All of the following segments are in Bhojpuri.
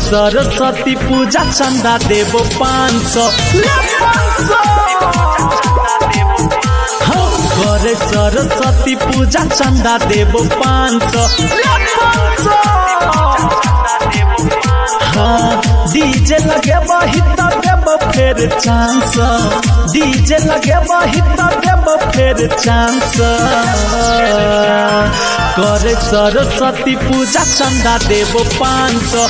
सरस्वती पूजा चंदा देबो 500 करे सरस्वती पूजा चंदा देबो 500 डीजे लगे बहिता देबो फिर चांस डीजे लगे बहिता देबो फिर चांस करे सरस्वती पूजा चंदा देबो 500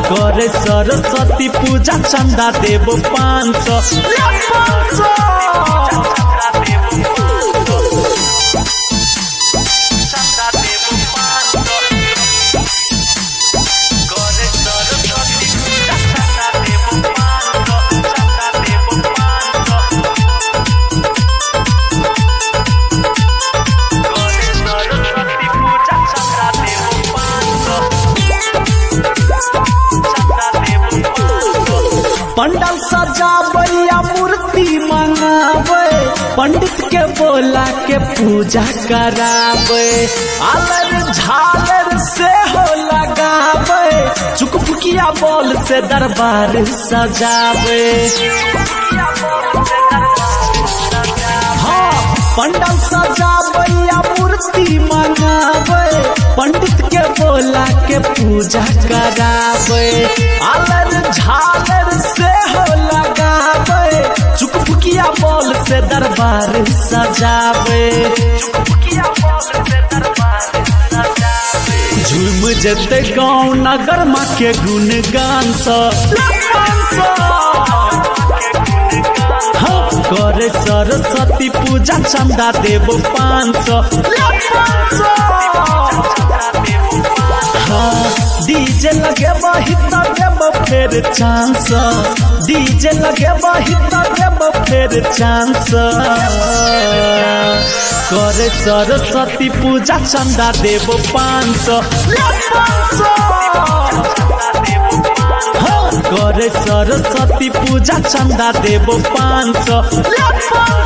करे सरस्वती पूजा चंदा देबो 500 पंडाल सजावैया मूर्ति मंगावे पंडित के बोला के पूजा करावे आलर झालर से हो लगावे चुकपुकिया बोल से दरबार सजावे हाँ पंडाल सजावैया मूर्ति मंगावे पंडित के बोला के पूजा करावे आलर झालर से हो लगावे चुकपुकिया बोल से दरबार सजावे झूम जते गाँव नगर माँ के गुणगान करे सरस्वती पूजा चंदा देबो 500 डीजे लगे बहिता देबो फिर चांस डीजे लगे बहिता देबो फिर चांस करे सरस्वती पूजा चंदा देबो 500 करे सरस्वती पूजा चंदा देबो 500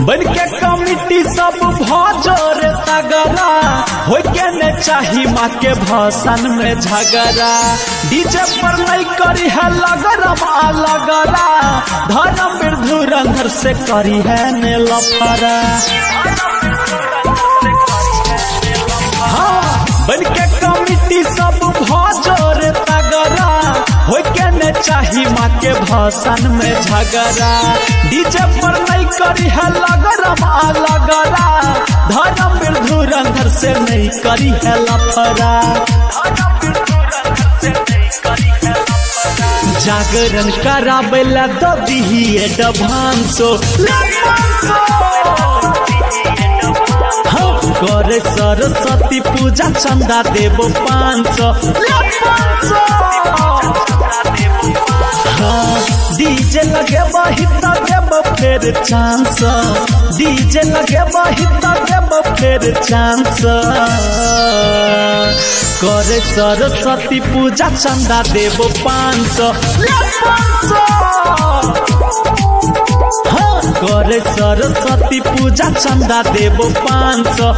बन के कमिटी सब भजोर तगड़ा हो के न चाही माँ के भाषण में झगड़ा डीजे पर नहीं करी है लगड़ा धर्म धुरंधर से करी है ने लफड़ा हाँ बन के कमिटी सब भजोर तगड़ा हो के न चाही माँ के भाषण में झगड़ा डीजे पर नहीं करी है लगड़ा धर्म धुरंधर से नहीं करी है लफड़ा जागरण करावेला तो दिही एडवांसो करे सरस्वती पूजा चंदा देबो 500 डीजे लगे बहिता देबो फिर चांस डीजे लगे बहिता देबो फिर चांस करे सरस्वती पूजा चंदा देबो 500 करे सरस्वती पूजा चंदा देबो 500